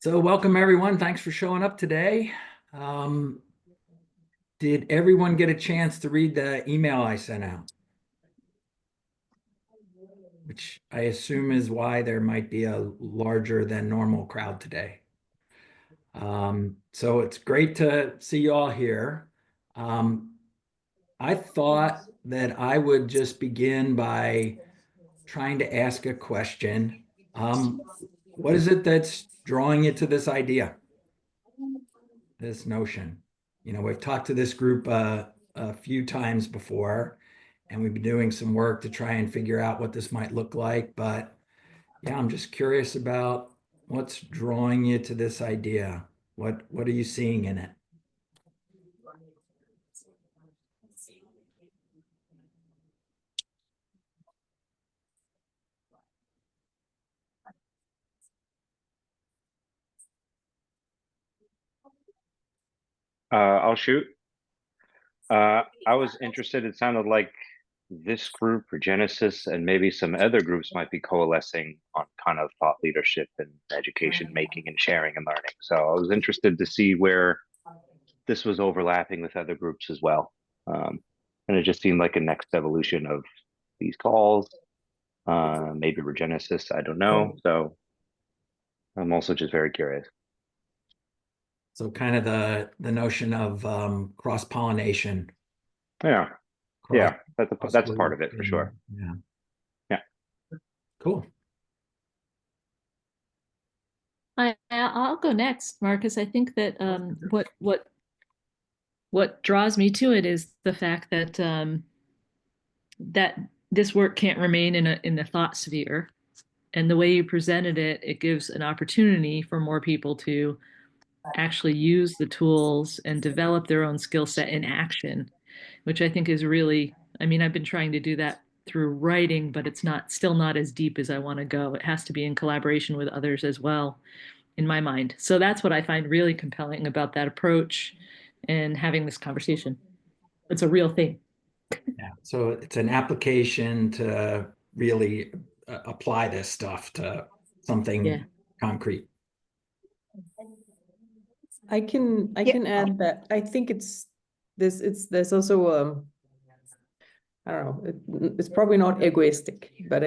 So welcome everyone. Thanks for showing up today. Um, did everyone get a chance to read the email I sent out? Which I assume is why there might be a larger than normal crowd today. So it's great to see you all here. Um, I thought that I would just begin by trying to ask a question. Um, what is it that's drawing you to this idea? This notion. We've talked to this group a few times before, and we've been doing some work to try and figure out what this might look like. But yeah, I'm just curious about what's drawing you to this idea. What are you seeing in it? I'll shoot. I was interested. It sounded like this group, Regenesis, and maybe some other groups might be coalescing on kind of thought leadership and education making and sharing and learning. So I was interested to see where this was overlapping with other groups as well. Um, and it just seemed like a next evolution of these calls, maybe Regenesis, I don't know. So I'm also just very curious. So kind of the notion of cross-pollination, Yeah, cross yeah, cross that's part group, of it for and sure. yeah, Yeah. cool. I'll go next, Marcus. I think that what draws me to it is the fact that that this work can't remain in the thought sphere, and the way you presented it, it gives an opportunity for more people to actually use the tools and develop their own skill set in action, which I think is really, I mean, I've been trying to do that through writing, but it's still not as deep as I want to go. It has to be in collaboration with others as well, in my mind. So that's what I find really compelling about that approach and having this conversation. It's a real thing. Yeah, so it's an application to really apply this stuff to Yeah. something concrete. I can add that I think there's also I don't know, it's probably not egoistic, but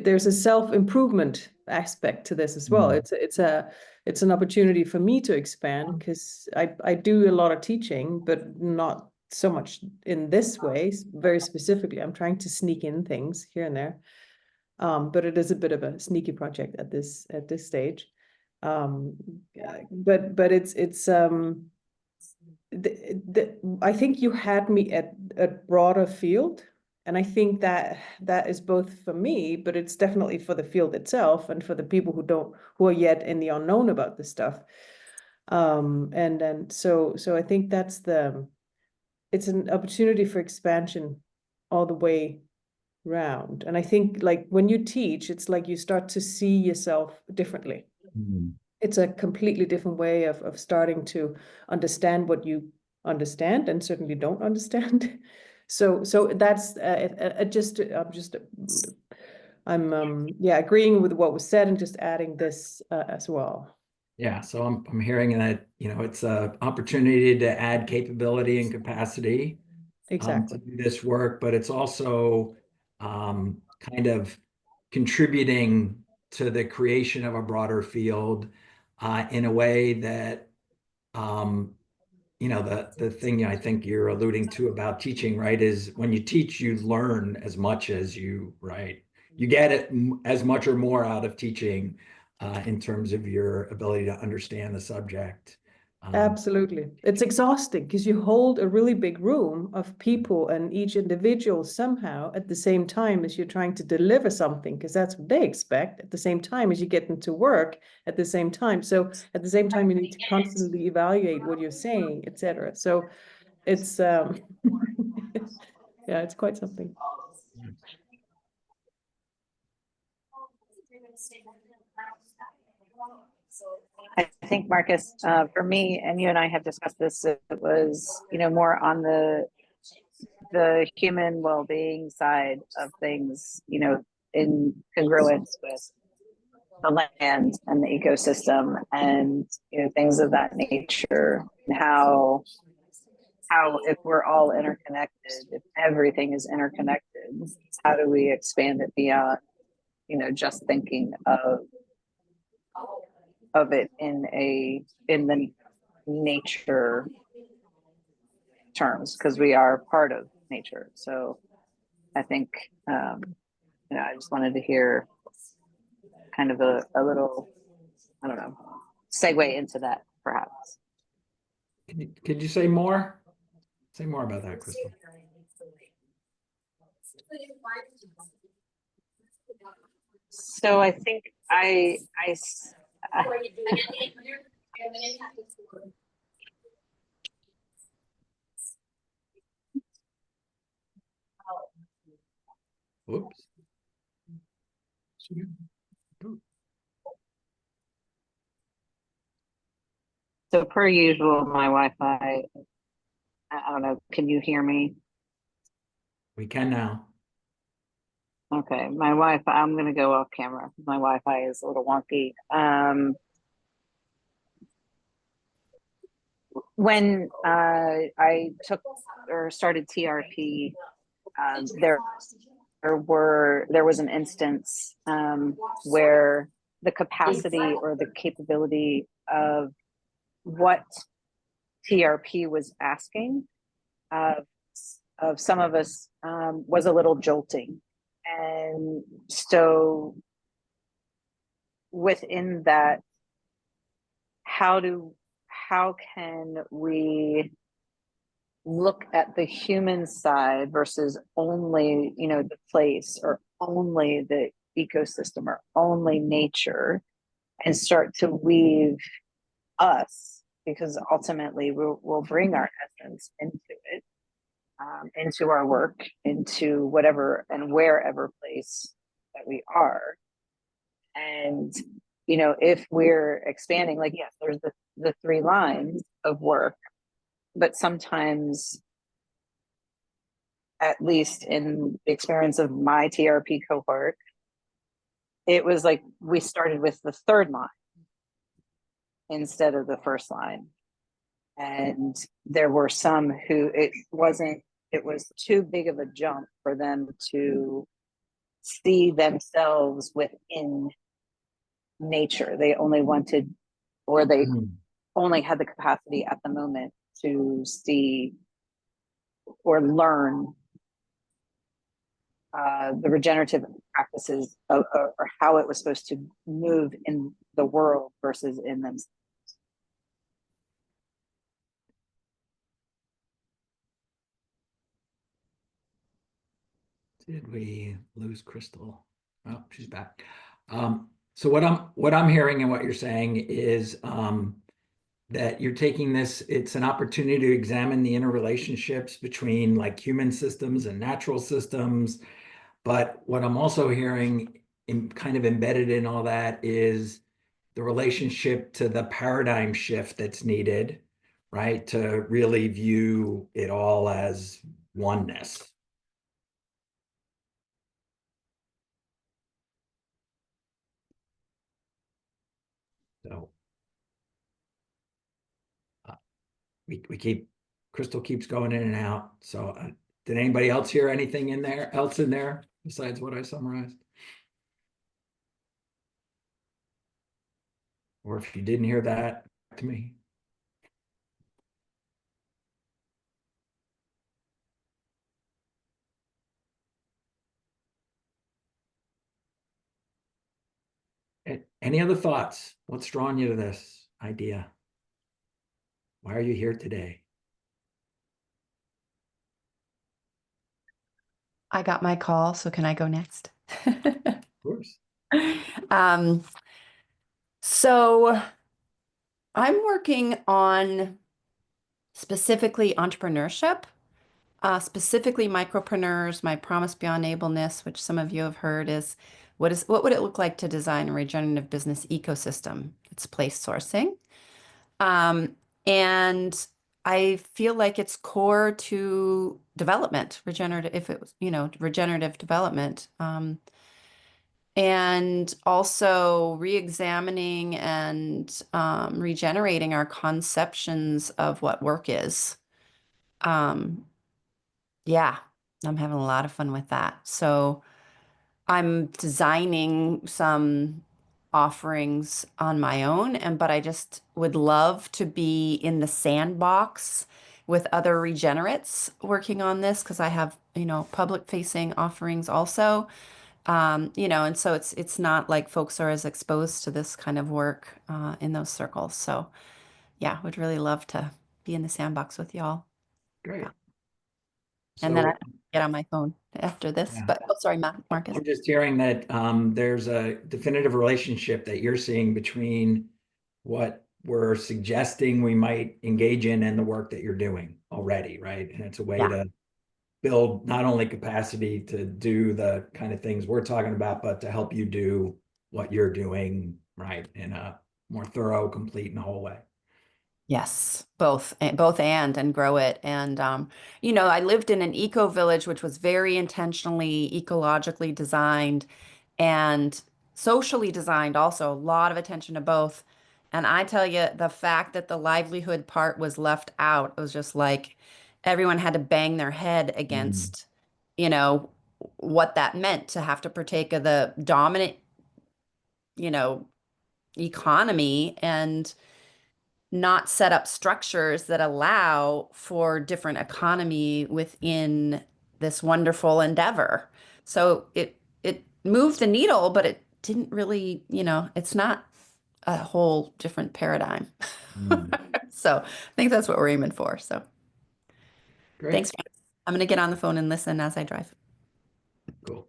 there's a self-improvement aspect to this as well. Mm. It's an opportunity for me to expand because I do a lot of teaching, but not so much in this way, very specifically. I'm trying to sneak in things here and there. But it is a bit of a sneaky project at this stage. Um, but I think you had me at a broader field, and I think that is both for me, but it's definitely for the field itself and for the people who are yet in the unknown about this stuff. And then so I think it's an opportunity for expansion all the way round. And I think like when you teach, it's like you start to see yourself differently. Mm. It's a completely different way of starting to understand what you understand and certainly don't understand. So that's I'm yeah, agreeing with what was said and just adding this as well. Yeah, so I'm hearing that, it's a opportunity to add capability and capacity to Exactly. do this work, but it's also kind of contributing to the creation of a broader field in a way that um, the thing I think you're alluding to about teaching, right, is when you teach, you learn as much as you, right? You get it as much or more out of teaching in terms of your ability to understand the subject. Absolutely. It's exhausting because you hold a really big room of people and each individual somehow at the same time as you're trying to deliver something, because that's what they expect at the same time as you get into work at the same time. So at the same time, you need to constantly evaluate what you're saying, etc. So it's yeah, it's quite something. I think Marcus, for me, and you and I have discussed this, it was, more on the human well-being side of things, in congruence with the land and the ecosystem and things of that nature, and how if we're all interconnected, if everything is interconnected, how do we expand it beyond just thinking of it in the nature terms, because we are part of nature. So I think I just wanted to hear kind of a little, I don't know, segue into that perhaps. Could you say more? Say more about that, Crystal. So I think Whoops. so per usual, my Wi-Fi, I don't know, can you hear me? We can now. Okay, my Wi-Fi, I'm gonna go off camera. My Wi-Fi is a little wonky. When I took or started TRP, there was an instance where the capacity or the capability of what TRP was asking of some of us was a little jolting. And so within that, how can we look at the human side versus only the place or only the ecosystem or only nature, and start to weave us, because ultimately we'll bring our essence into it, into our work, into whatever and wherever place that we are. And if we're expanding, like, yes, there's the three lines of work, but sometimes, at least in the experience of my TRP cohort, it was like we started with the third line instead of the first line. And there were some who it was too big of a jump for them to see themselves within nature. They only wanted, or they only had the capacity at the moment to see or learn the regenerative practices or how it was supposed to move in the world versus in themselves. Did we lose Crystal? Oh, she's back. So what I'm hearing and what you're saying is that you're taking this, it's an opportunity to examine the interrelationships between like human systems and natural systems. But what I'm also hearing kind of embedded in all that is the relationship to the paradigm shift that's needed, right? To really view it all as oneness. So we keep, Crystal keeps going in and out. So did anybody else hear anything in there besides what I summarized? Or if you didn't hear that, to me. Any other thoughts? What's drawing you to this idea? Why are you here today? I got my call, so can I go next? Of course. So I'm working on specifically entrepreneurship, specifically micropreneurs. My promise beyond ableness, which some of you have heard, is what would it look like to design a regenerative business ecosystem? It's place sourcing. And I feel like it's core to development, regenerative, if it was, regenerative development. and also re-examining and regenerating our conceptions of what work is. Yeah, I'm having a lot of fun with that. So I'm designing some offerings on my own, but I just would love to be in the sandbox with other regenerates working on this because I have, public facing offerings also. And so it's not like folks are as exposed to this kind of work in those circles. So yeah, would really love to be in the sandbox with y'all. Great. Yeah. And then I So, get on my phone after this. yeah. But sorry, Marcus. I'm just hearing that there's a definitive relationship that you're seeing between what we're suggesting we might engage in and the work that you're doing already, right? And it's a way Yeah. to build not only capacity to do the kind of things we're talking about, but to help you do what you're doing, right, in a more thorough, complete, and whole way. Yes, both and grow it. And I lived in an eco village, which was very intentionally ecologically designed and socially designed, also a lot of attention to both. And I tell you, the fact that the livelihood part was left out, it was just like everyone had to bang their head Mm. against, you know, what that meant to have to partake of the dominant, you know, economy and not set up structures that allow for different economy within this wonderful endeavor. So it moved the needle, but it didn't really, it's not a whole different paradigm. Mm. So I think that's what we're aiming for. So Great. thanks. I'm going to get on the phone and listen as I drive. Cool.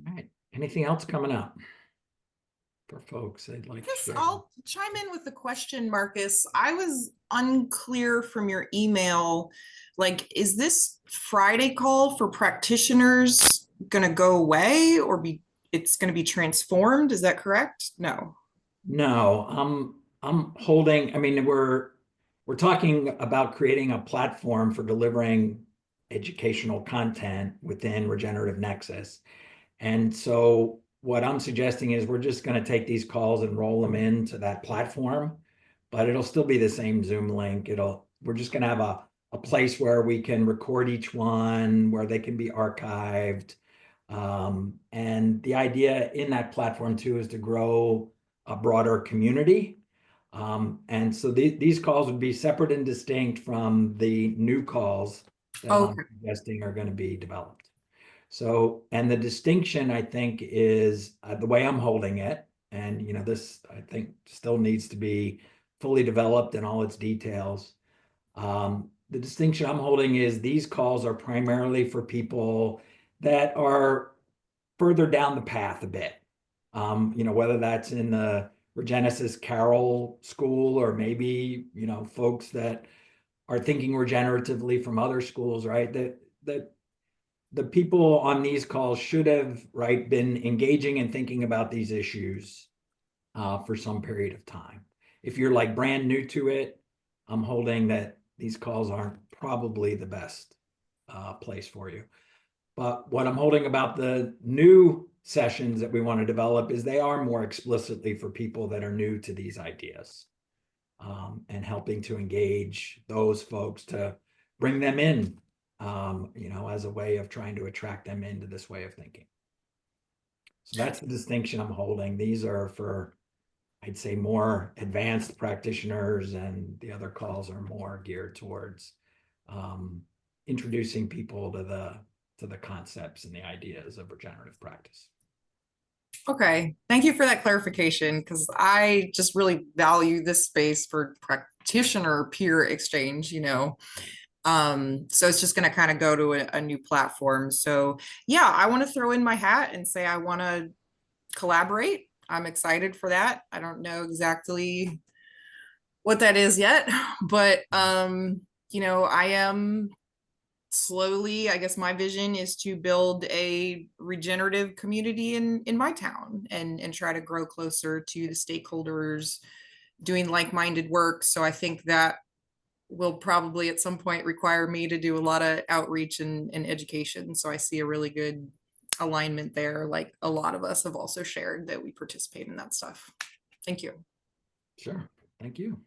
All right. Anything else coming up for folks they'd like to Yes, share? I'll chime in with the question, Marcus. I was unclear from your email, like, is this Friday call for practitioners going to go away or it's going to be transformed? Is that correct? No. No, I'm holding, I mean, we're talking about creating a platform for delivering educational content within Regenerative Nexus. And so what I'm suggesting is we're just going to take these calls and roll them into that platform, but it'll still be the same Zoom link. We're just going to have a place where we can record each one, where they can be archived. And the idea in that platform too is to grow a broader community. And so these calls would be separate and distinct from the new calls that I'm suggesting are going to be developed. So, and the distinction I think is the way I'm holding it, and this I think still needs to be fully developed in all its details. The distinction I'm holding is these calls are primarily for people that are further down the path a bit. Whether that's in the Regenesis Carroll School or maybe, folks that are thinking regeneratively from other schools, right? That the people on these calls should have, right, been engaging and thinking about these issues for some period of time. If you're like brand new to it, I'm holding that these calls aren't probably the best place for you. But what I'm holding about the new sessions that we want to develop is they are more explicitly for people that are new to these ideas, and helping to engage those folks to bring them in, as a way of trying to attract them into this way of thinking. So that's the distinction I'm holding. These are for, I'd say, more advanced practitioners, and the other calls are more geared towards introducing people to the concepts and the ideas of regenerative practice. Okay, thank you for that clarification, because I just really value this space for practitioner peer exchange, so it's just going to kind of go to a new platform. So yeah, I want to throw in my hat and say I want to collaborate. I'm excited for that. I don't know exactly what that is yet, but I am slowly, I guess my vision is to build a regenerative community in my town and try to grow closer to the stakeholders doing like-minded work. So I think that will probably at some point require me to do a lot of outreach and education. So I see a really good alignment there, like a lot of us have also shared that we participate in that stuff. Thank you. Sure. Thank you.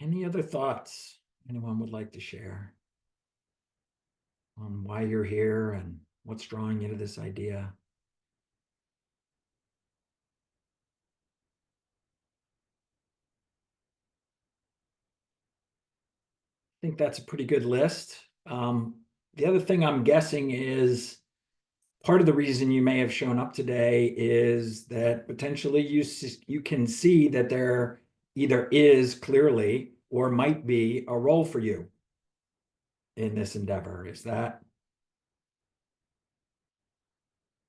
Any other thoughts anyone would like to share on why you're here and what's drawing you to this idea? I think that's a pretty good list. The other thing I'm guessing is part of the reason you may have shown up today is that potentially you can see that there either is clearly or might be a role for you in this endeavor. Is that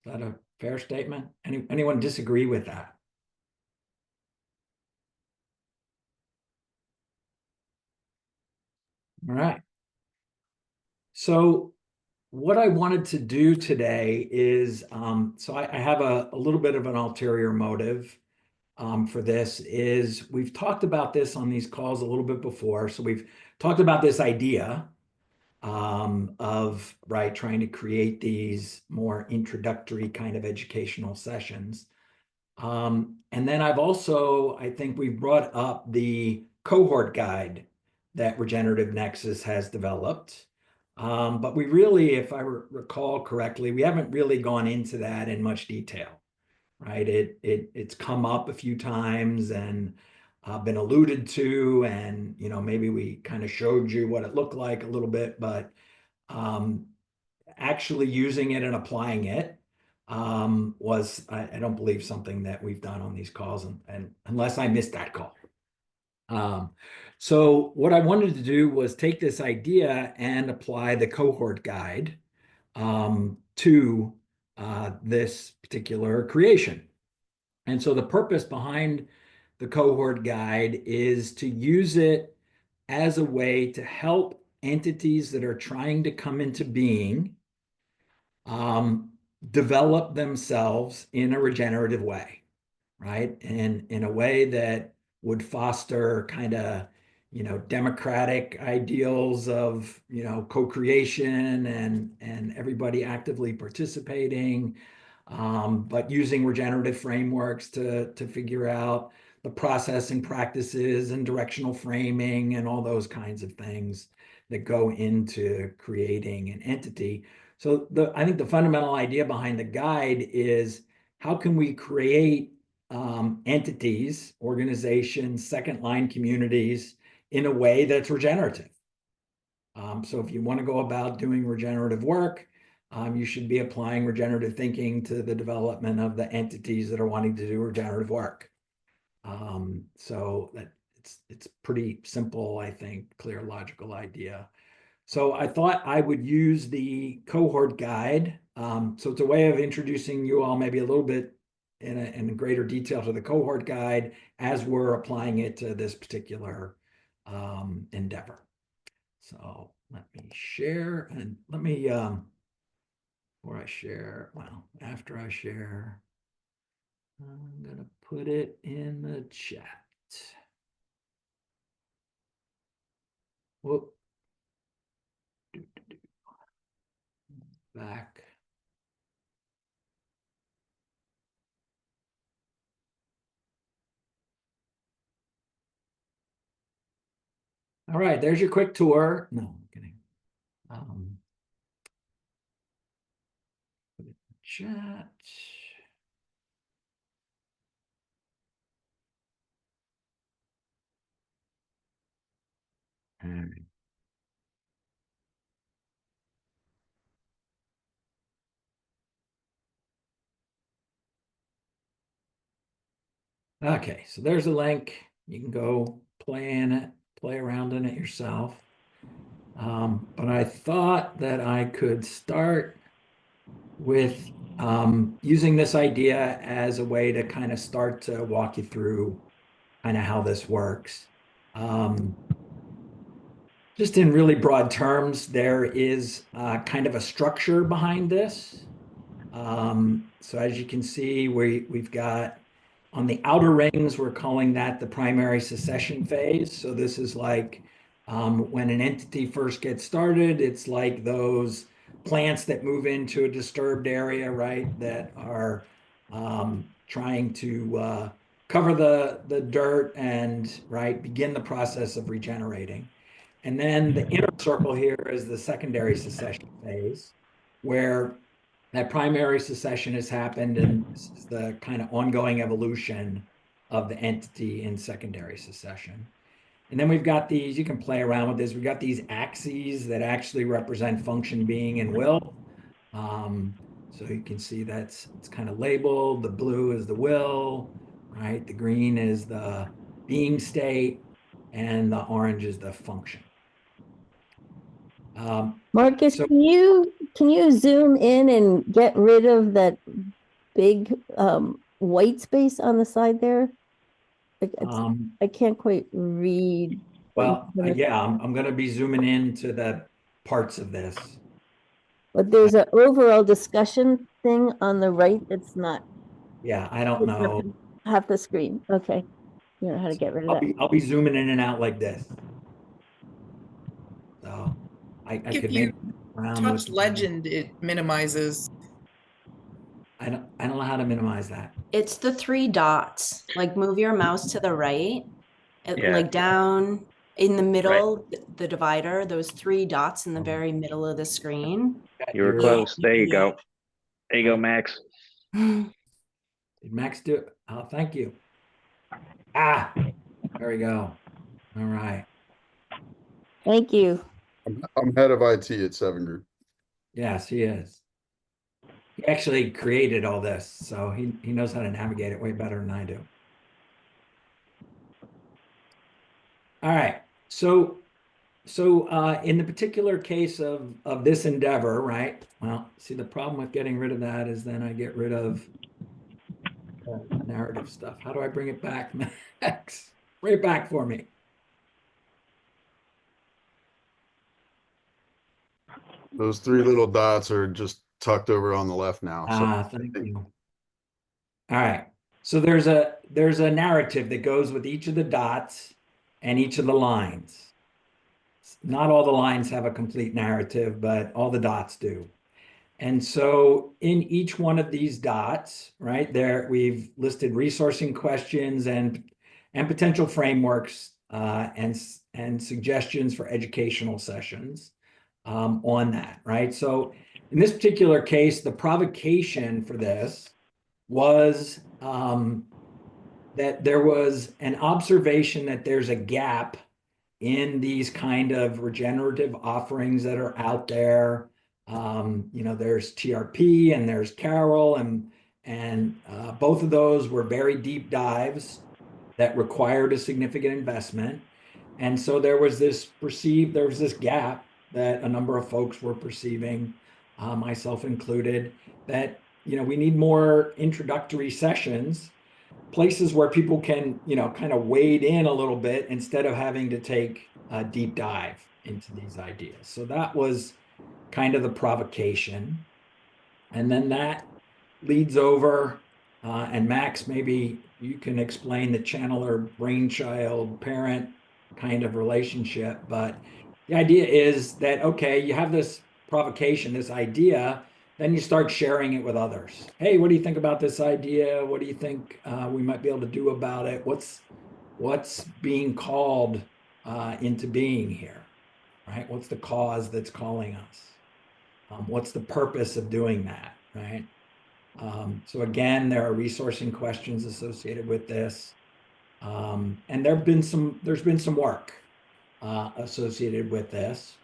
a fair statement? Anyone disagree with that? All right. So what I wanted to do today is, so I have a little bit of an ulterior motive for this is we've talked about this on these calls a little bit before. So we've talked about this idea of trying to create these more introductory kind of educational sessions. And then I've also, I think we've brought up the cohort guide that Regenerative Nexus has developed. But we really, if I recall correctly, we haven't really gone into that in much detail, right? It's come up a few times and been alluded to, and maybe we kind of showed you what it looked like a little bit, but actually using it and applying it was, I don't believe, something that we've done on these calls, and unless I missed that call. So what I wanted to do was take this idea and apply the cohort guide to this particular creation. And so the purpose behind the cohort guide is to use it as a way to help entities that are trying to come into being develop themselves in a regenerative way, right? And in a way that would foster kind of, democratic ideals of, co-creation and everybody actively participating, but using regenerative frameworks to figure out the processing practices and directional framing and all those kinds of things that go into creating an entity. So I think the fundamental idea behind the guide is how can we create entities, organizations, second line communities in a way that's regenerative. So if you want to go about doing regenerative work, you should be applying regenerative thinking to the development of the entities that are wanting to do regenerative work. So that it's pretty simple, I think, clear, logical idea. So I thought I would use the cohort guide. So it's a way of introducing you all maybe a little bit in greater detail to the cohort guide as we're applying it to this particular endeavor. So let me share, and let me, before I share, well, after I share, I'm going to put it in the chat. Whoop. Back. All right, there's your quick tour. No, I'm kidding. Put it in the chat. All right. Okay, so there's a link. You can go play in it, play around in it yourself. But I thought that I could start with using this idea as a way to kind of start to walk you through kind of how this works. Just in really broad terms, there is kind of a structure behind this. So as you can see, we've got on the outer rings, we're calling that the primary succession phase. So this is like when an entity first gets started, it's like those plants that move into a disturbed area, right, that are trying to cover the dirt and, right, begin the process of regenerating. And then the inner circle here is the secondary succession phase, where that primary succession has happened, and this is the kind of ongoing evolution of the entity in secondary succession. And then we've got these, you can play around with this. We've got these axes that actually represent function, being, and will. So you can see it's kind of labeled. The blue is the will, right? The green is the being state, and the orange is the function. Marcus, so- can you zoom in and get rid of that big white space on the side there? I can't quite read. Well, yeah, I'm going to be zooming into the parts of this. But there's an overall discussion thing on the right that's not. Yeah, I don't know. Half the screen. Okay. You know how to get rid of that. I'll be zooming in and out like this. So I If could you maybe around touch with legend, it minimizes. I don't know how to minimize that. It's the 3 dots. Like move your mouse to the right, Yeah. like down in the middle, the divider, those 3 dots in the very middle of the screen. You were close. There you go. There you go, Max. Did Max do it? Oh, thank you. Ah, there we go. All right. Thank you. I'm head of IT at 7 Group. Yes, he is. He actually created all this, so he knows how to navigate it way better than I do. All right. So in the particular case of this endeavor, right? Well, see, the problem with getting rid of that is then I get rid of narrative stuff. How do I bring it back, Max? Bring it back for me. Those 3 little dots are just tucked over on the left now. Thank you. All right. So there's a narrative that goes with each of the dots and each of the lines. Not all the lines have a complete narrative, but all the dots do. And so in each one of these dots, right there, we've listed resourcing questions and potential frameworks and suggestions for educational sessions on that, right? So in this particular case, the provocation for this was that there was an observation that there's a gap in these kind of regenerative offerings that are out there. There's TRP and there's Carol, and both of those were very deep dives that required a significant investment. And so there was this gap that a number of folks were perceiving, myself included, that we need more introductory sessions, places where people can kind of wade in a little bit instead of having to take a deep dive into these ideas. So that was kind of the provocation. And then that leads over, and Max, maybe you can explain the channeler brainchild parent kind of relationship. But the idea is that, okay, you have this provocation, this idea, then you start sharing it with others. Hey, what do you think about this idea? What do you think we might be able to do about it? What's being called into being here, right? What's the cause that's calling us? What's the purpose of doing that, right? So again, there are resourcing questions associated with this. And there's been some work associated with this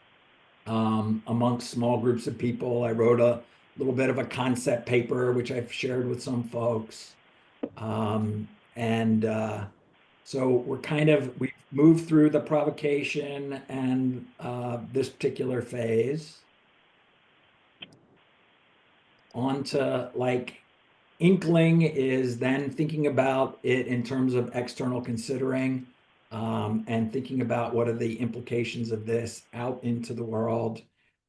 amongst small groups of people. I wrote a little bit of a concept paper, which I've shared with some folks. So we've moved through the provocation and this particular phase onto like inkling is then thinking about it in terms of external considering, and thinking about what are the implications of this out into the world,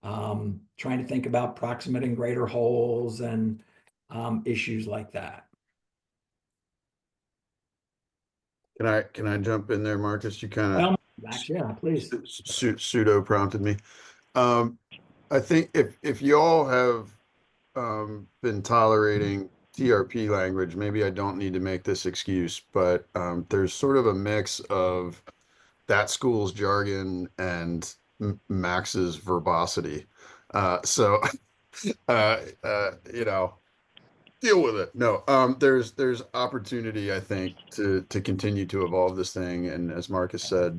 trying to think about proximate and greater wholes and issues like that. Can I jump in there, Marcus? You kind of Max, yeah, please. pseudo prompted me. I think if you all have been tolerating TRP language, maybe I don't need to make this excuse, but there's sort of a mix of that school's jargon and Max's verbosity. So, you know, deal with it. No, there's opportunity, I think, to continue to evolve this thing. And as Marcus said,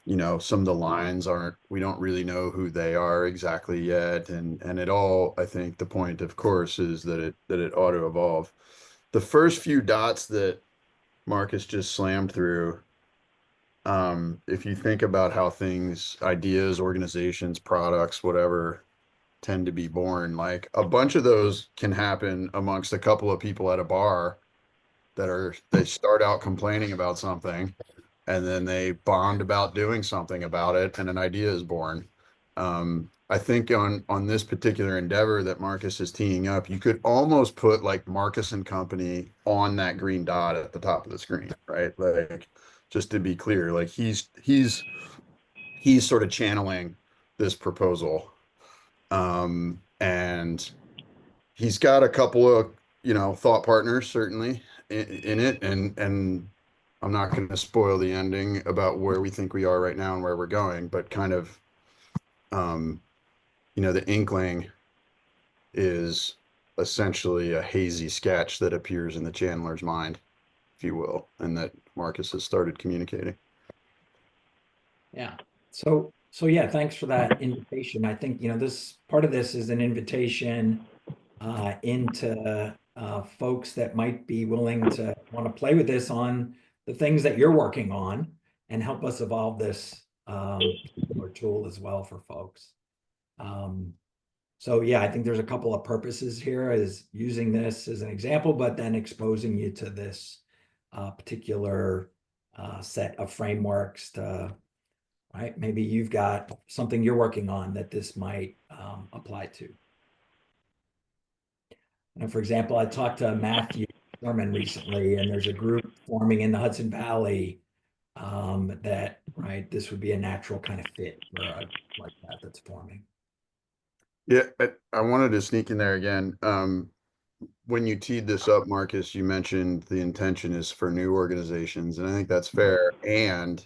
you know, some of the lines aren't, we don't really know who they are exactly yet. And it all, I think the point, of course, is that it ought to evolve. The first few dots that Marcus just slammed through, if you think about how things, ideas, organizations, products, whatever, tend to be born, like a bunch of those can happen amongst a couple of people at a bar they start out complaining about something, and then they bond about doing something about it, and an idea is born. I think on this particular endeavor that Marcus is teeing up, you could almost put like Marcus and Company on that green dot at the top of the screen, right? Like, just to be clear, like he's sort of channeling this proposal. And he's got a couple of, you know, thought partners certainly in it, and I'm not going to spoil the ending about where we think we are right now and where we're going, but kind of, you know, the inkling is essentially a hazy sketch that appears in the channeler's mind, if you will, and that Marcus has started communicating. Yeah. So yeah, thanks for that invitation. I think, you know, this part of this is an invitation into folks that might be willing to want to play with this on the things that you're working on and help us evolve this particular tool as well for folks. So yeah, I think there's a couple of purposes here, is using this as an example, but then exposing you to this particular set of frameworks to, right? Maybe you've got something you're working on that this might apply to. And for example, I talked to Matthew Sherman recently, and there's a group forming in the Hudson Valley that, right, this would be a natural kind of fit for a like that that's forming. Yeah, I wanted to sneak in there again. When you teed this up, Marcus, you mentioned the intention is for new organizations, and I think that's fair. And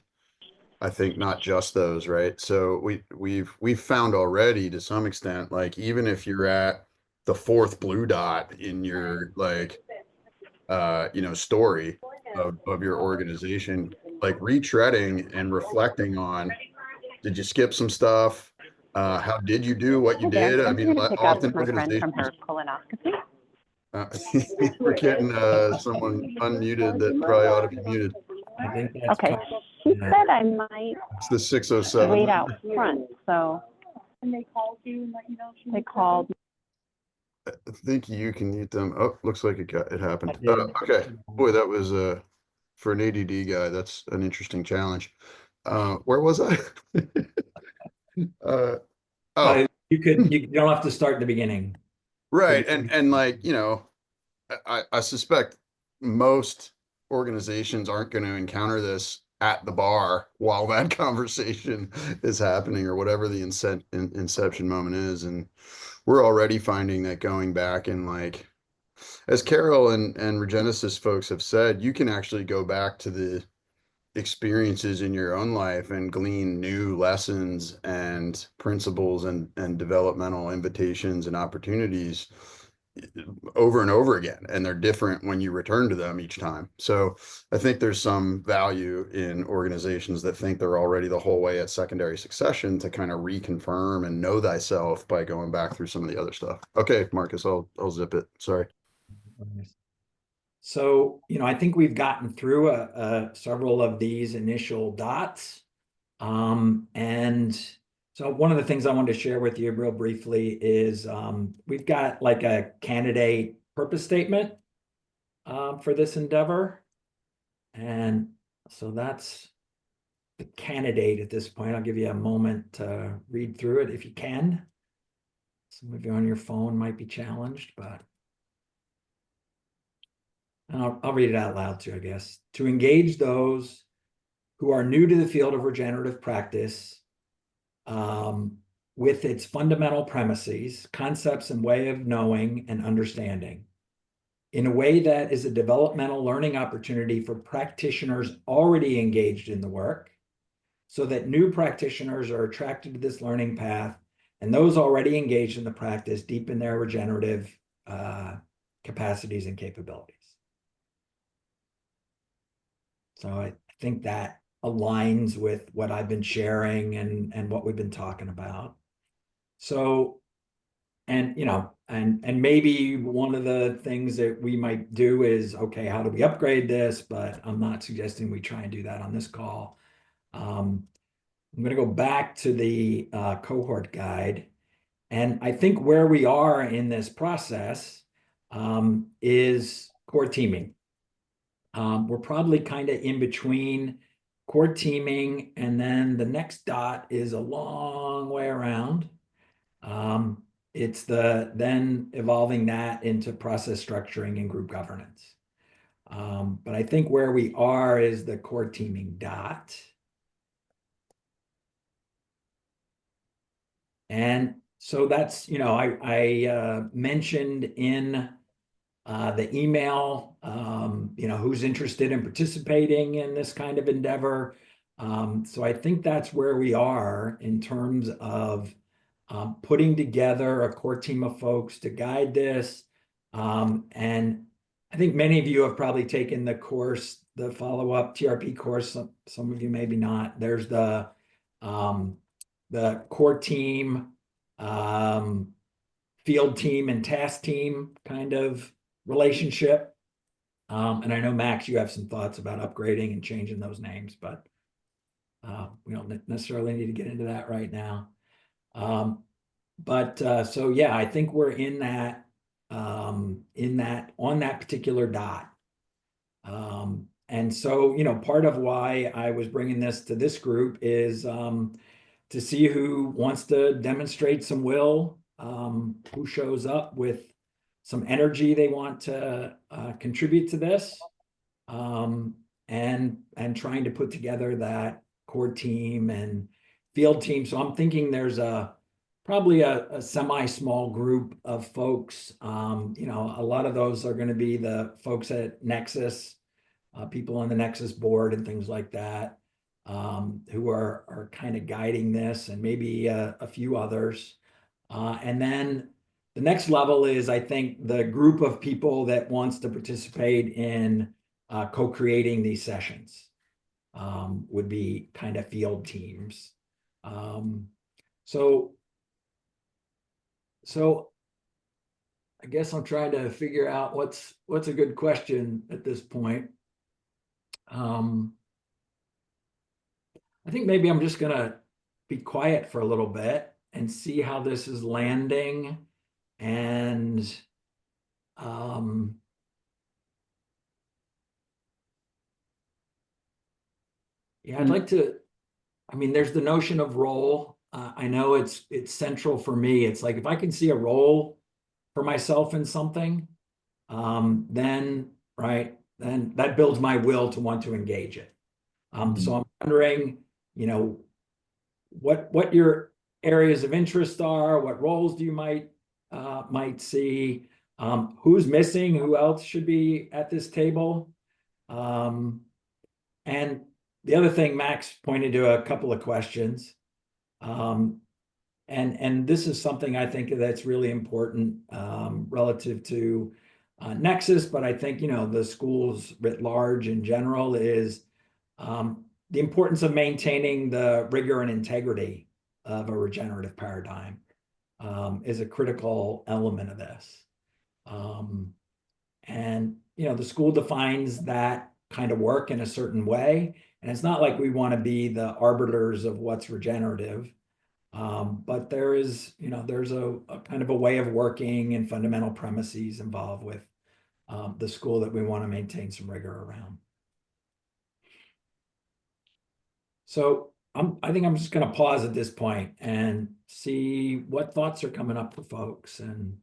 I think not just those, right? So we've found already to some extent, like even if you're at the fourth blue dot in your like you know, story of your organization, like retreading and reflecting on, did you skip some stuff? How did you do what you Hey there, did? I I'm mean, here to pick up often my friend organizations, from her colonoscopy. we're getting someone unmuted that probably ought to be muted. I think that's Okay, she said I might It's the 607 wait number. out front, so. And they called you and let you know? They called. I think you can mute them. Oh, looks like it happened. I did. Okay, boy, that was for an ADD guy, that's an interesting challenge. Where was I? Oh, You don't have to start at the beginning. right. And like, you know, I suspect most organizations aren't going to encounter this at the bar while that conversation is happening, or whatever the inception moment is. And we're already finding that going back and, like, as Carol and Regenesis folks have said, you can actually go back to the experiences in your own life and glean new lessons and principles and developmental invitations and opportunities over and over again, and they're different when you return to them each time. So I think there's some value in organizations that think they're already the whole way at secondary succession to kind of reconfirm and know thyself by going back through some of the other stuff. Okay, Marcus, I'll zip it. Sorry. So, you know, I think we've gotten through several of these initial dots. And so one of the things I wanted to share with you real briefly is we've got like a candidate purpose statement for this endeavor. And so that's the candidate at this point. I'll give you a moment to read through it if you can. Some of you on your phone might be challenged, but I'll read it out loud too, I guess. To engage those who are new to the field of regenerative practice, with its fundamental premises, concepts, and way of knowing and understanding in a way that is a developmental learning opportunity for practitioners already engaged in the work, so that new practitioners are attracted to this learning path, and those already engaged in the practice deepen their regenerative capacities and capabilities. So I think that aligns with what I've been sharing and what we've been talking about. So, and maybe one of the things that we might do is, okay, how do we upgrade this? But I'm not suggesting we try and do that on this call. I'm going to go back to the cohort guide. And I think where we are in this process is core teaming. We're probably kind of in between core teaming, and then the next dot is a long way around. It's then evolving that into process structuring and group governance. But I think where we are is the core teaming dot. And so that's, I mentioned in the email, who's interested in participating in this kind of endeavor. So I think that's where we are in terms of putting together a core team of folks to guide this. And I think many of you have probably taken the course, the follow-up TRP course. Some of you maybe not. There's the core team, field team, and task team kind of relationship. And I know, Max, you have some thoughts about upgrading and changing those names, but we don't necessarily need to get into that right now. So yeah, I think we're in that on that particular dot. And so, part of why I was bringing this to this group is to see who wants to demonstrate some will, who shows up with some energy they want to contribute to this, and trying to put together that core team and field team. So I'm thinking there's probably a semi-small group of folks. A lot of those are going to be the folks at Nexus, people on the Nexus board and things like that, who are kind of guiding this, and maybe a few others. And then the next level is, I think, the group of people that wants to participate in co-creating these sessions would be kind of field teams. So I guess I'm trying to figure out what's a good question at this point. I think maybe I'm just gonna be quiet for a little bit and see how this is landing. And yeah, I'd like to, there's the notion of role. I know it's central for me. It's like, if I can see a role for myself in something, then that builds my will to want to engage it. So I'm wondering, what your areas of interest are, what roles do you might see, who's missing, who else should be at this table. And the other thing, Max pointed to a couple of questions. And this is something I think that's really important relative to Nexus, but I think, the schools writ large in general is the importance of maintaining the rigor and integrity of a regenerative paradigm is a critical element of this. And, the school defines that kind of work in a certain way. And it's not like we want to be the arbiters of what's regenerative. But there's a kind of a way of working and fundamental premises involved with the school that we want to maintain some rigor around. So I think I'm just going to pause at this point and see what thoughts are coming up for folks. And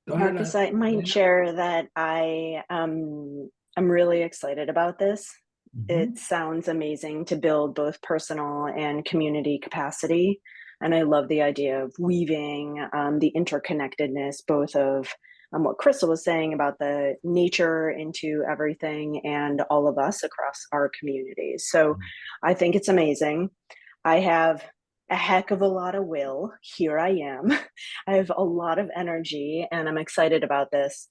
Marcus, I might share that I I'm really excited about this. Mhm. It sounds amazing to build both personal and community capacity. And I love the idea of weaving the interconnectedness, both of what Crystal was saying about the nature into everything and all of us across our communities. So I think it's amazing. I have a heck of a lot of will. Here I am. I have a lot of energy and I'm excited about this.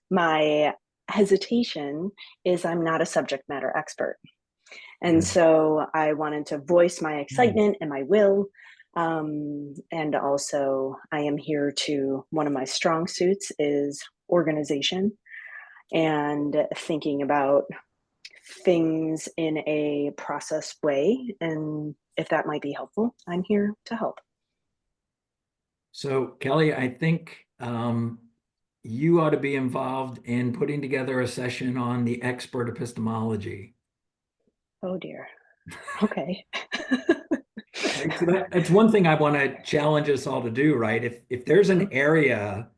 My hesitation is I'm not a subject matter expert. And so I wanted to voice my excitement and my will. And also, I am here to, one of my strong suits is organization and thinking about things in a processed way. And if that might be helpful, I'm here to help. So Kelly, I think you ought to be involved in putting together a session on the expert epistemology. Oh dear. Okay. Right? So that's one thing I want to challenge us all to do, right? If there's an area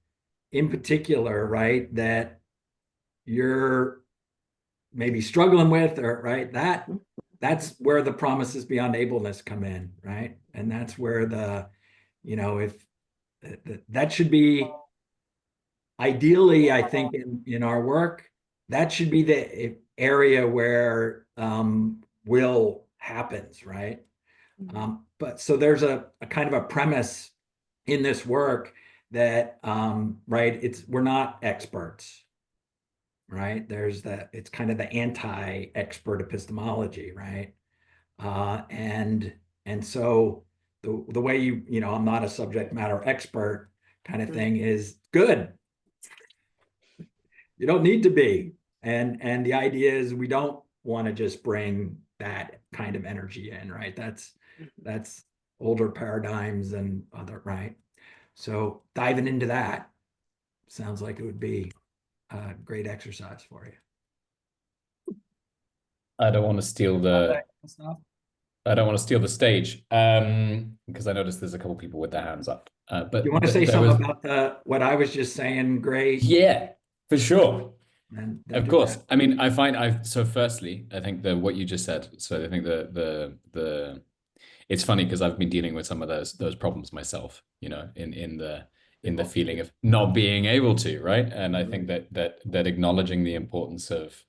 in particular, right, that you're maybe struggling with, or right, that's where the promises beyond ableness come in, right? And that's where the, if that should be ideally, I think in our work, that should be the area where will happens, right? But so there's a kind of a premise in this work that right, we're not experts, right? There's that, it's kind of the anti-expert epistemology, right? And so the way I'm not a subject matter expert kind of thing is good. You don't need to be. And the idea is we don't want to just bring that kind of energy in, right? That's older paradigms and other, right? So diving into that sounds like it would be a great exercise for you. I don't want to steal the stage because I noticed there's a couple people with their hands up. But You want to say something about what I was just saying? Great. Yeah, for sure. Then Of course. I mean, so firstly, I think what you just said. So I think the it's funny because I've been dealing with some of those problems myself, in the feeling of not being able to, right? And I think that acknowledging the importance of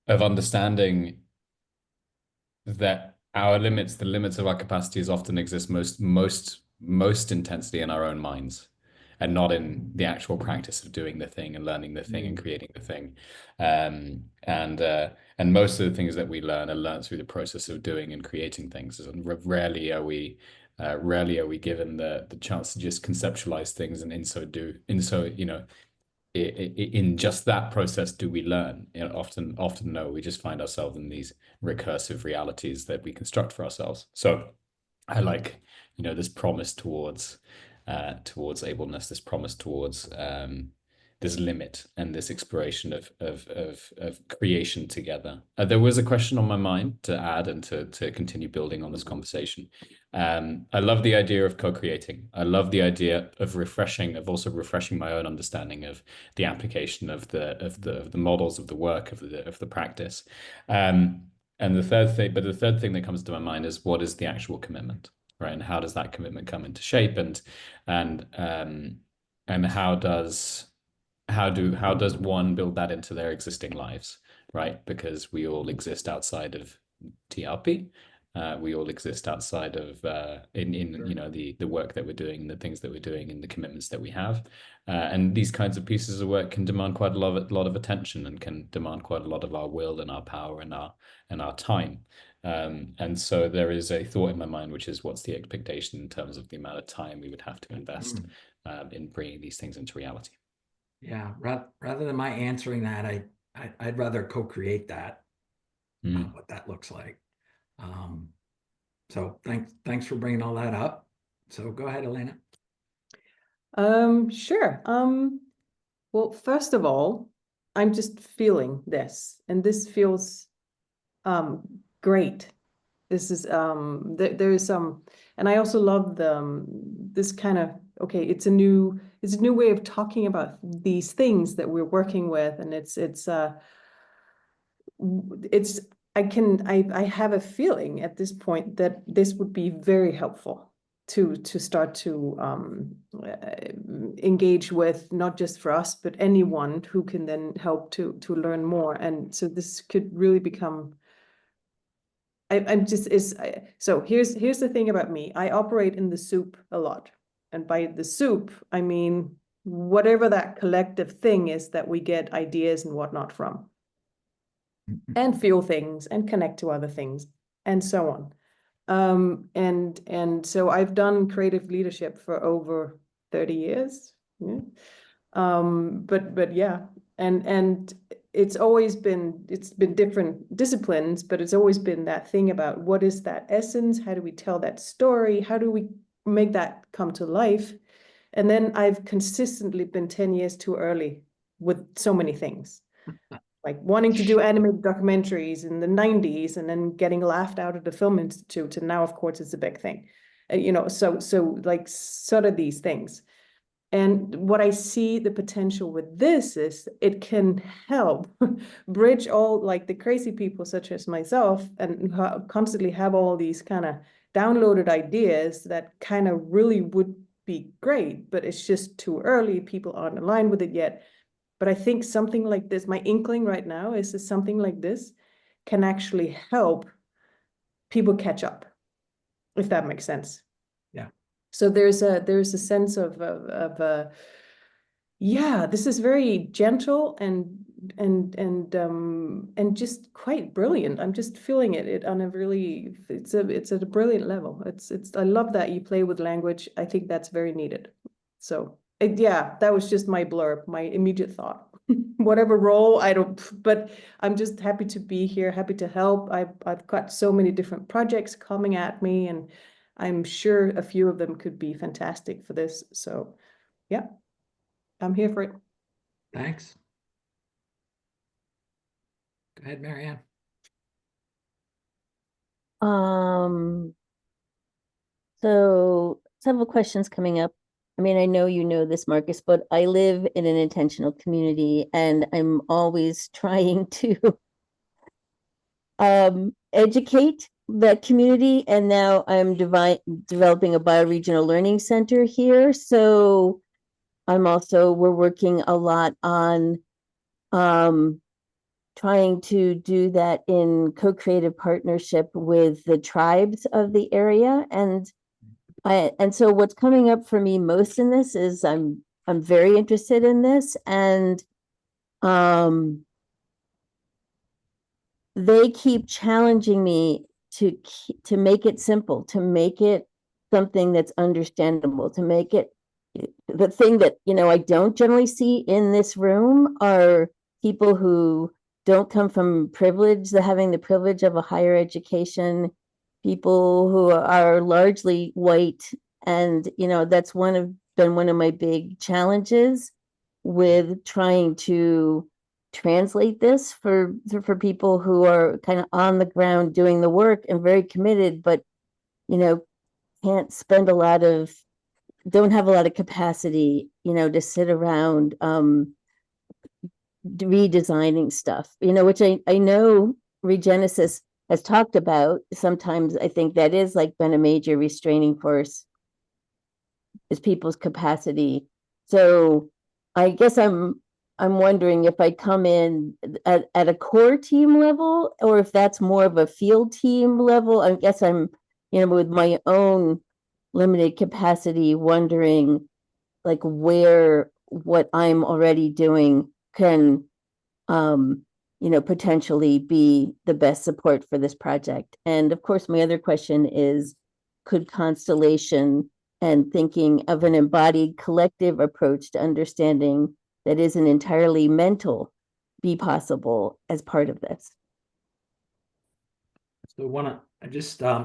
understanding that the limits of our capacities often exist most intensely in our own minds and not in the actual practice of doing the thing and learning the thing and creating the thing. And most of the things that we learn are learned through the process of doing and creating things. And rarely are we given the chance to just conceptualize things, and in just that process do we learn. Often no, we just find ourselves in these recursive realities that we construct for ourselves. So I like this promise towards ableness, this promise towards this limit and this exploration of creation together. There was a question on my mind to add and to continue building on this conversation. I love the idea of co-creating. I love the idea of also refreshing my own understanding of the application of the models of the work of the practice. And the third thing that comes to my mind is, what is the actual commitment, right? And how does that commitment come into shape, and how does one build that into their existing lives, right? Because we all exist outside of TRP. We all exist outside of the work that we're doing, the things that we're doing, and the commitments that we have. And these kinds of pieces of work can demand quite a lot of attention, and can demand quite a lot of our will and our power and our time. And so there is a thought in my mind, which is, what's the expectation in terms of the amount of time we would have to invest in bringing these things into reality? Yeah, rather than my answering that, I'd rather co-create that, what that looks like. So thanks for bringing all that up. So go ahead, Elena. Sure. Well, first of all, I'm just feeling this, and this feels great. This is there is some, and I also love this kind of, okay, it's a new it's a new way of talking about these things that we're working with, and I have a feeling at this point that this would be very helpful to start to engage with, not just for us, but anyone who can then help to learn more. And so this could really become. So here's the thing about me. I operate in the soup a lot, and by the soup I mean whatever that collective thing is that we get ideas and whatnot from, and feel things and connect to other things and so on. And so I've done creative leadership for over 30 years. Yeah. But yeah, and it's been different disciplines, but it's always been that thing about what is that essence? How do we tell that story? How do we make that come to life? And then I've consistently been 10 years too early with so many things, like wanting to do animated documentaries in the 90s and then getting laughed out of the Film Institute. And now, of course, it's a big thing, so like sort of these things. And what I see the potential with this is it can help bridge all like the crazy people such as myself and constantly have all these kind of downloaded ideas that kind of really would be great, but it's just too early. People aren't aligned with it yet. But I think something like this, my inkling right now is that something like this can actually help people catch up, if that makes sense. Yeah. So there's a sense of yeah, this is very gentle and just quite brilliant. I'm just feeling it on a really, it's at a brilliant level. I love that you play with language. I think that's very needed. So yeah, that was just my blurb, my immediate thought. Whatever role, but I'm just happy to be here, happy to help. I've got so many different projects coming at me, and I'm sure a few of them could be fantastic for this. So yeah, I'm here for it. Thanks. Go ahead, Marianne. So several questions coming up. I mean, I know you know this, Marcus, but I live in an intentional community, and I'm always trying to educate that community. And now I'm developing a bioregional learning center here. So we're working a lot on trying to do that in co-creative partnership with the tribes of the area. And so what's coming up for me most in this is I'm very interested in this, and they keep challenging me to make it simple, to make it something that's understandable, to make it the thing that, I don't generally see in this room are people who don't come from privilege, having the privilege of a higher education, people who are largely white. And, that's been one of my big challenges with trying to translate this for people who are kind of on the ground doing the work and very committed, but, can't spend don't have a lot of capacity, to sit around redesigning stuff, which I know Regenesis has talked about. Sometimes I think that is like been a major restraining force, is people's capacity. So I guess I'm wondering if I come in at a core team level, or if that's more of a field team level. I guess I'm, with my own limited capacity, wondering like what I'm already doing can potentially be the best support for this project. And of course, my other question is, could constellation and thinking of an embodied collective approach to understanding that isn't entirely mental be possible as part of this? So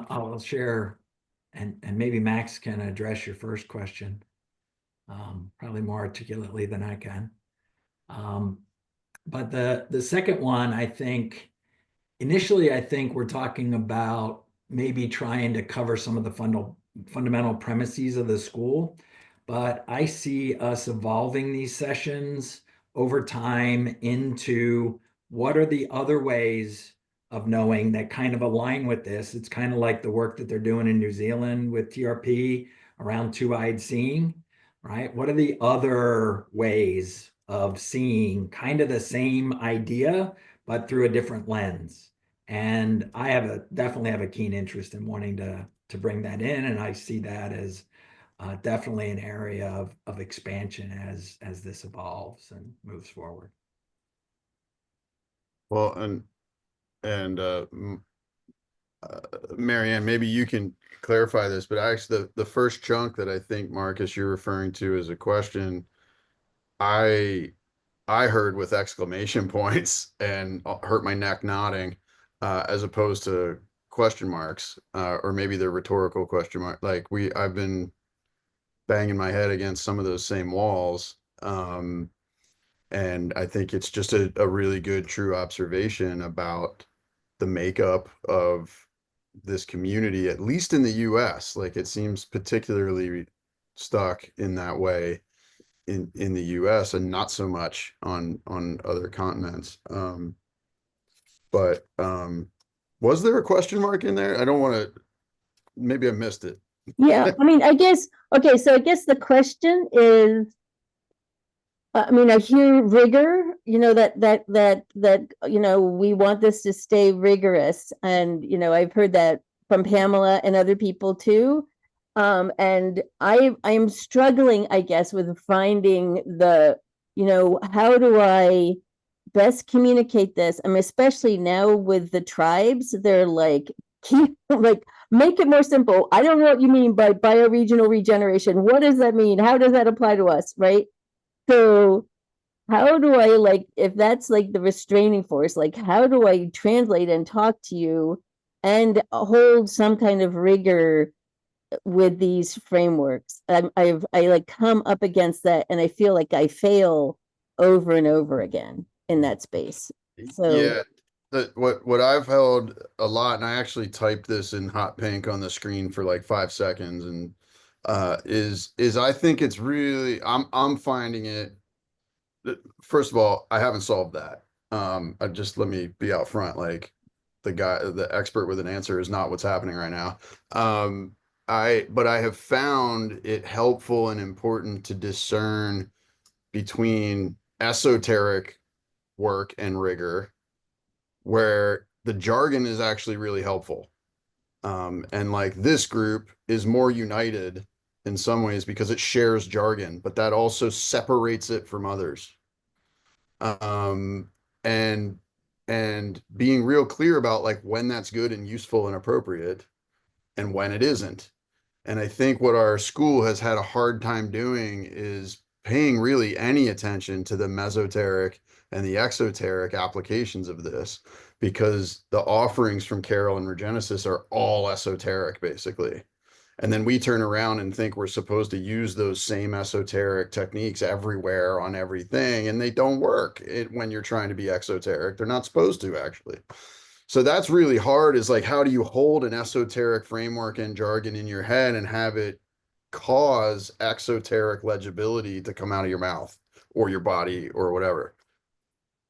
I'll share, and maybe Max can address your first question, probably more articulately than I can. But the second one, I think, initially, I think we're talking about maybe trying to cover some of the fundamental premises of the school. but I see us evolving these sessions over time into what are the other ways of knowing that kind of align with this. It's kind of like the work that they're doing in New Zealand with TRP around two-eyed seeing, right? What are the other ways of seeing kind of the same idea, but through a different lens? And I definitely have a keen interest in wanting to bring that in, and I see that as definitely an area of expansion as this evolves and moves forward. Well, and Marianne, maybe you can clarify this, but actually the first chunk that I think, Marcus, you're referring to as a question, I heard with exclamation points and hurt my neck nodding, as opposed to question marks, or maybe they're rhetorical question mark. Like I've been banging my head against some of those same walls. And I think it's just a really good, true observation about the makeup of this community, at least in the US. Like it seems particularly stuck in that way in the US and not so much on other continents. But was there a question mark in there? I don't want to, maybe I missed it. Yeah, I mean, I guess, okay, so I guess the question is, I mean, I hear rigor, that, we want this to stay rigorous. And, I've heard that from Pamela and other people too. And I'm struggling, I guess, with finding how do I best communicate this? I mean, especially now with the tribes, they're like, make it more simple. I don't know what you mean by bioregional regeneration. What does that mean? How does that apply to us? Right. So how do I, if that's like the restraining force, how do I translate and talk to you and hold some kind of rigor with these frameworks? I come up against that, and I feel like I fail over and over again in that space. So yeah, what I've held a lot, and I actually typed this in hot pink on the screen for like 5 seconds, and is I think it's really, I'm finding it. First of all, I haven't solved that. Let me be out front. Like the expert with an answer is not what's happening right now. But I have found it helpful and important to discern between esoteric work and rigor, where the jargon is actually really helpful. And like this group is more united in some ways because it shares jargon, but that also separates it from others. Um, and being real clear about like when that's good and useful and appropriate and when it isn't. And I think what our school has had a hard time doing is paying really any attention to the mesoteric and the exoteric applications of this, because the offerings from Carol and Regenesis are all esoteric, basically. And then we turn around and think we're supposed to use those same esoteric techniques everywhere on everything, and they don't work when you're trying to be exoteric. They're not supposed to, actually. So that's really hard, is like, how do you hold an esoteric framework and jargon in your head and have it cause exoteric legibility to come out of your mouth or your body or whatever?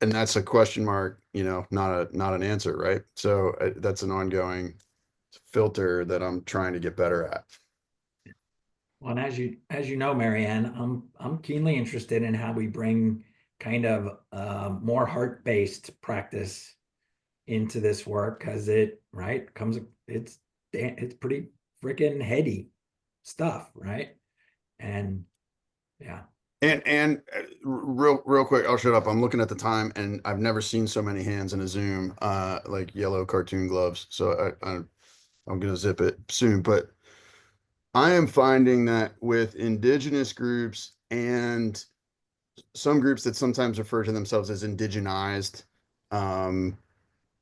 And that's a question mark, not an answer, right? So that's an ongoing filter that I'm trying to get better at. Well, and as you know, Marianne, I'm keenly interested in how we bring kind of more heart-based practice into this work, because it's pretty freaking heady stuff, right? And yeah. And real quick, I'll shut up. I'm looking at the time, and I've never seen so many hands in a Zoom, like yellow cartoon gloves. So I'm gonna zip it soon. But I am finding that with indigenous groups and some groups that sometimes refer to themselves as indigenized,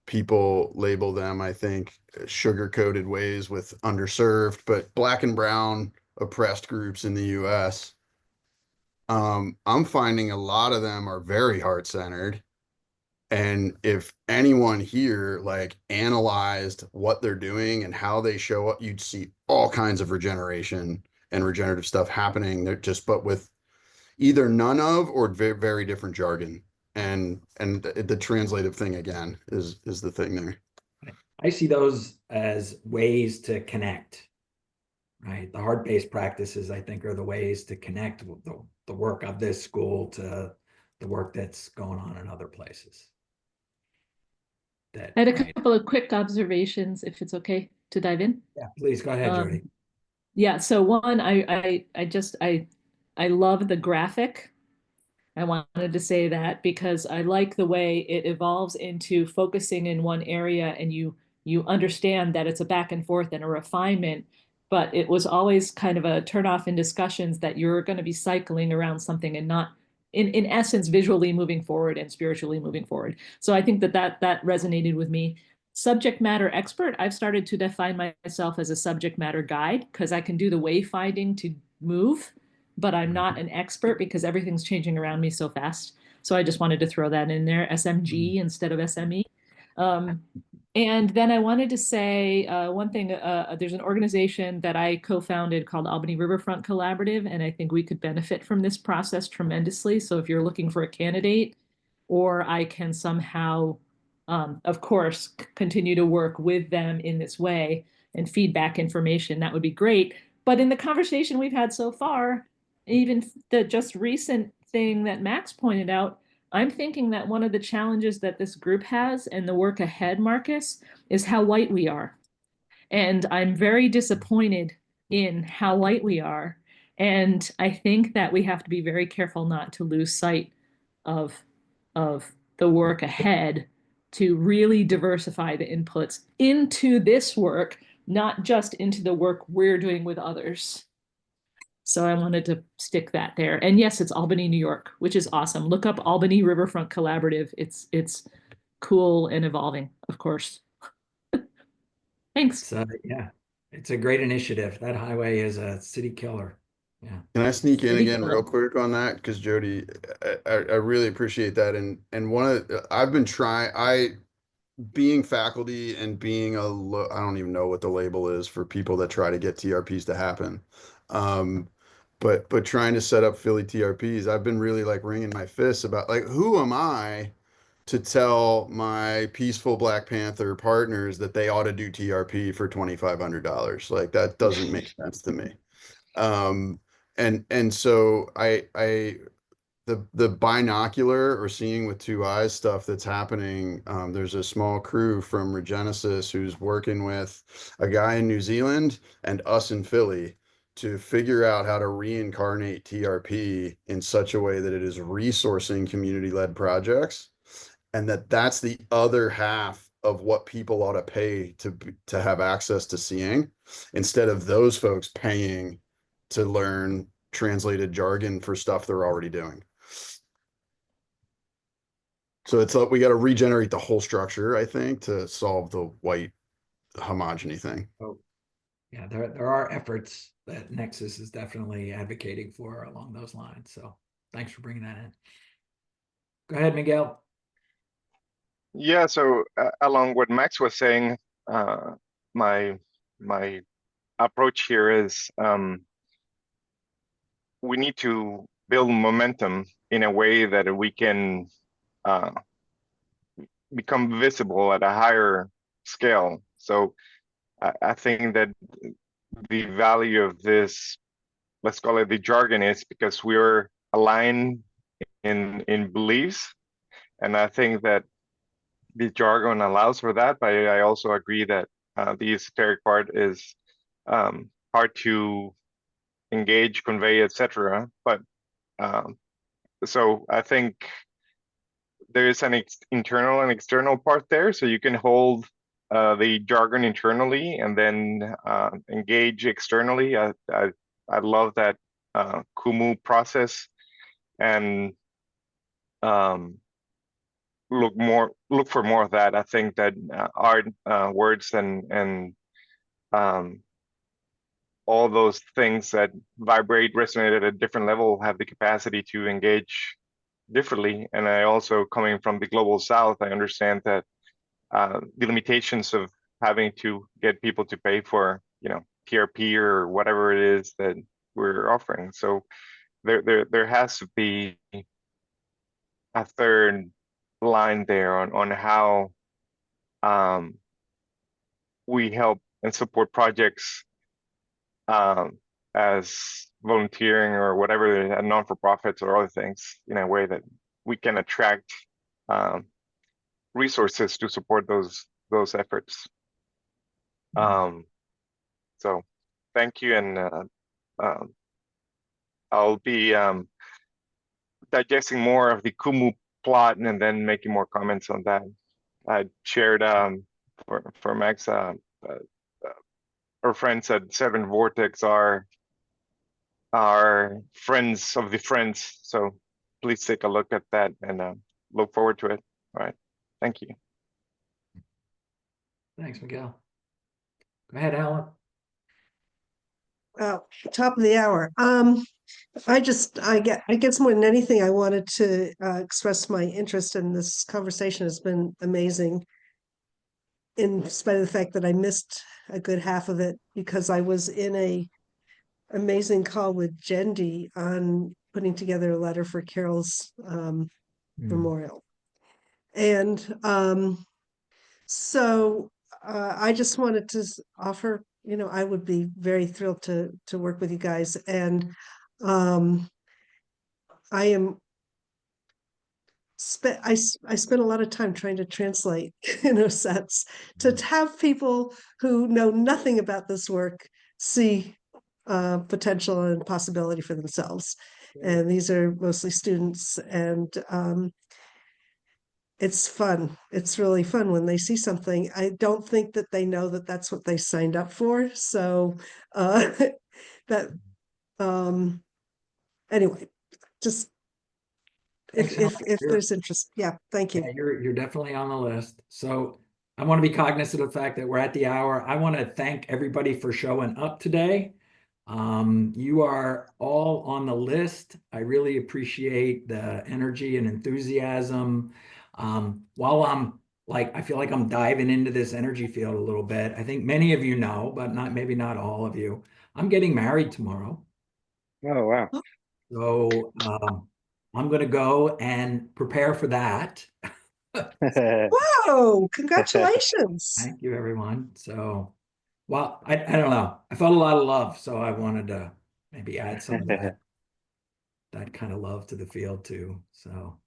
people label them, I think, sugar-coated ways with underserved, but black and brown oppressed groups in the US. I'm finding a lot of them are very heart-centered. And if anyone here like analyzed what they're doing and how they show up, you'd see all kinds of regeneration and regenerative stuff happening. They're just, but with either none of or very, very different jargon. And the translative thing again is the thing there. I see those as ways to connect, right? The heart-based practices, I think, are the ways to connect with the work of this school to the work that's going on in other places. I had a Right. couple of quick observations, if it's okay to dive in. Yeah, please go ahead, Jody. Yeah, so one, I love the graphic. I wanted to say that because I like the way it evolves into focusing in one area, and you understand that it's a back and forth and a refinement, but it was always kind of a turnoff in discussions that you're going to be cycling around something and not in essence visually moving forward and spiritually moving forward. So I think that resonated with me. Subject matter expert, I've started to define myself as a subject matter guide because I can do the wayfinding to move, but I'm not an expert because everything's changing around me so fast. So I just wanted to throw that in there, SMG instead of SME. And then I wanted to say one thing, there's an organization that I co-founded called Albany Riverfront Collaborative, and I think we could benefit from this process tremendously. So if you're looking for a candidate, or I can somehow, of course, continue to work with them in this way and feedback information, that would be great. But in the conversation we've had so far, even the just recent thing that Max pointed out, I'm thinking that one of the challenges that this group has and the work ahead, Marcus, is how white we are. And I'm very disappointed in how white we are. And I think that we have to be very careful not to lose sight of, of the work ahead to really diversify the inputs into this work, not just into the work we're doing with others. So I wanted to stick that there. And yes, it's Albany, New York, which is awesome. Look up Albany Riverfront Collaborative. It's cool and evolving, of course. Thanks. So yeah, it's a great initiative. That highway is a city killer. Yeah. Can I sneak in City again killer. real quick on that? Because Jody, I really appreciate that. And one of I've been trying, being faculty and being I don't even know what the label is for people that try to get TRPs to happen. But trying to set up Philly TRPs, I've been really like wringing my fists about like, who am I to tell my peaceful Black Panther partners that they ought to do TRP for $2,500? Like that doesn't make sense to me. And so the binocular or seeing with two eyes stuff that's happening. There's a small crew from Regenesis who's working with a guy in New Zealand and us in Philly to figure out how to reincarnate TRP in such a way that it is resourcing community-led projects, and that's the other half of what people ought to pay to have access to seeing, instead of those folks paying to learn translated jargon for stuff they're already doing. So it's like we got to regenerate the whole structure, I think, to solve the white homogeny thing. Oh, yeah, there are efforts that Nexus is definitely advocating for along those lines. So thanks for bringing that in. Go ahead, Miguel. Yeah, so along what Max was saying, my approach here is we need to build momentum in a way that we can become visible at a higher scale. So I think that the value of this, let's call it the jargon, is because we're aligned in beliefs. And I think that the jargon allows for that, but I also agree that the esoteric part is hard to engage, convey, etc. But so I think there is an internal and external part there, so you can hold the jargon internally and then engage externally. I love that Kumu process, and look for more of that. I think that art, words, and all those things that vibrate, resonate at a different level have the capacity to engage differently. And I also, coming from the global South, I understand that the limitations of having to get people to pay for, TRP or whatever it is that we're offering. So there has to be a third line there on how we help and support projects as volunteering or whatever, non-for-profits or other things, in a way that we can attract resources to support those efforts. So thank you, and I'll be digesting more of the Kumu plot and then making more comments on that. I shared for Max, our friends at Seven Vortex are friends of the friends. So please take a look at that and look forward to it. All right. Thank you. Thanks, Miguel. Go ahead, Alan. Top of the hour. I guess more than anything, I wanted to express my interest in this conversation. Has been amazing, in spite of the fact that I missed a good half of it because I was in a amazing call with Jendi on putting together a letter for Carol's memorial. And so I just wanted to offer, I would be very thrilled to work with you guys. And I spent a lot of time trying to translate, in a sense, to have people who know nothing about this work see potential and possibility for themselves. And these are mostly students, and it's fun. It's really fun when they see something. I don't think that they know that that's what they signed up for. So that anyway, just if there's interest. Yeah, thank you. Yeah, you're definitely on the list. So I want to be cognizant of the fact that we're at the hour. I want to thank everybody for showing up today. You are all on the list. I really appreciate the energy and enthusiasm. While I feel like I'm diving into this energy field a little bit. I think many of you know, but maybe not all of you. I'm getting married tomorrow. Oh, wow. So I'm going to go and prepare for that. Whoa, congratulations. Thank you, everyone. So, well, I don't know. I felt a lot of love, so I wanted to maybe add some of that kind of love to the field too. So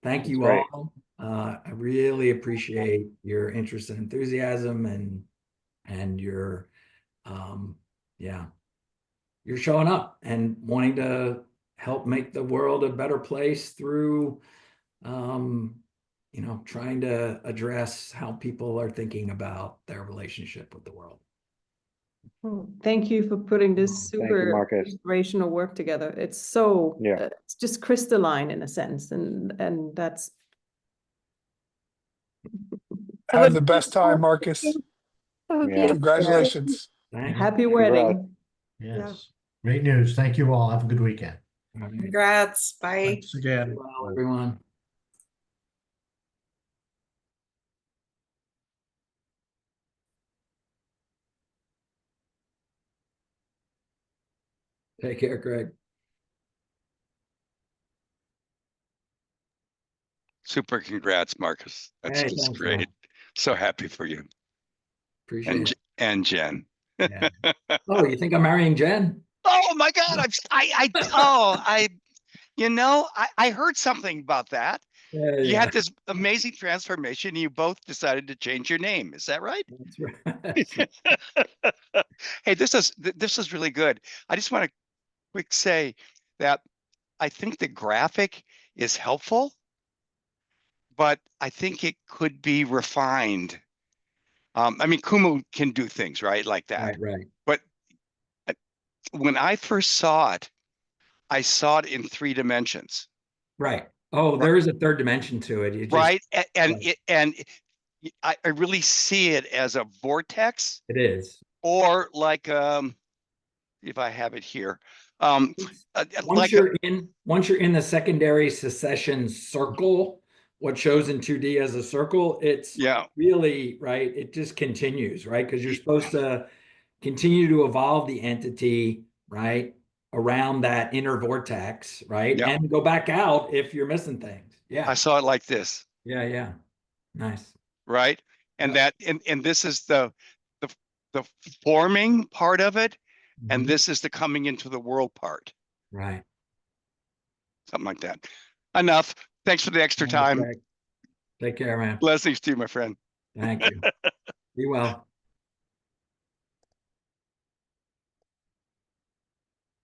thank you great. all. I really appreciate your interest and enthusiasm and your you're showing up and wanting to help make the world a better place through trying to address how people are thinking about their relationship with the world. Thank you for putting this Thank you, super Marcus. inspirational work together. It's so it's just crystalline in a sense, and that's. Have the best time, Marcus. Congratulations. Happy wedding. Yes. Great news. Thank you all. Have a good weekend. Congrats. Bye. Thanks again. Well, everyone. Take care, Greg. Super congrats, Marcus. That's Hey, just thanks, great. man. So happy for you. Appreciate it. And Jen. Yeah. Oh, you think I'm marrying Jen? Oh my God. I heard something about that. You had this amazing transformation. You both decided to change your name. Is that right? That's right. Hey, this is really good. I just want to quick say that I think the graphic is helpful, but I think it could be refined. I mean, Kumu can do things like that. Right. But when I first saw it, I saw it in 3 dimensions. Right. Oh, there is a third dimension to it. You just, right. And I really see it as a vortex. It is. Or like, if I have it here. Once you're in the secondary succession circle, what shows in 2D as a circle, it's really right. It just continues, right? Because you're supposed to continue to evolve the entity, right? around that inner vortex, right? Yeah. And go back out if you're missing things. Yeah. I saw it like this, Yeah. Yeah. Nice. right? And Yeah. and this is the the forming part of it, and Mhm. this is the coming into the world part. Right. Something like that. Enough. Thanks for the extra time. Okay. Take care, man. Blessings to you, my friend. Thank you. Be well.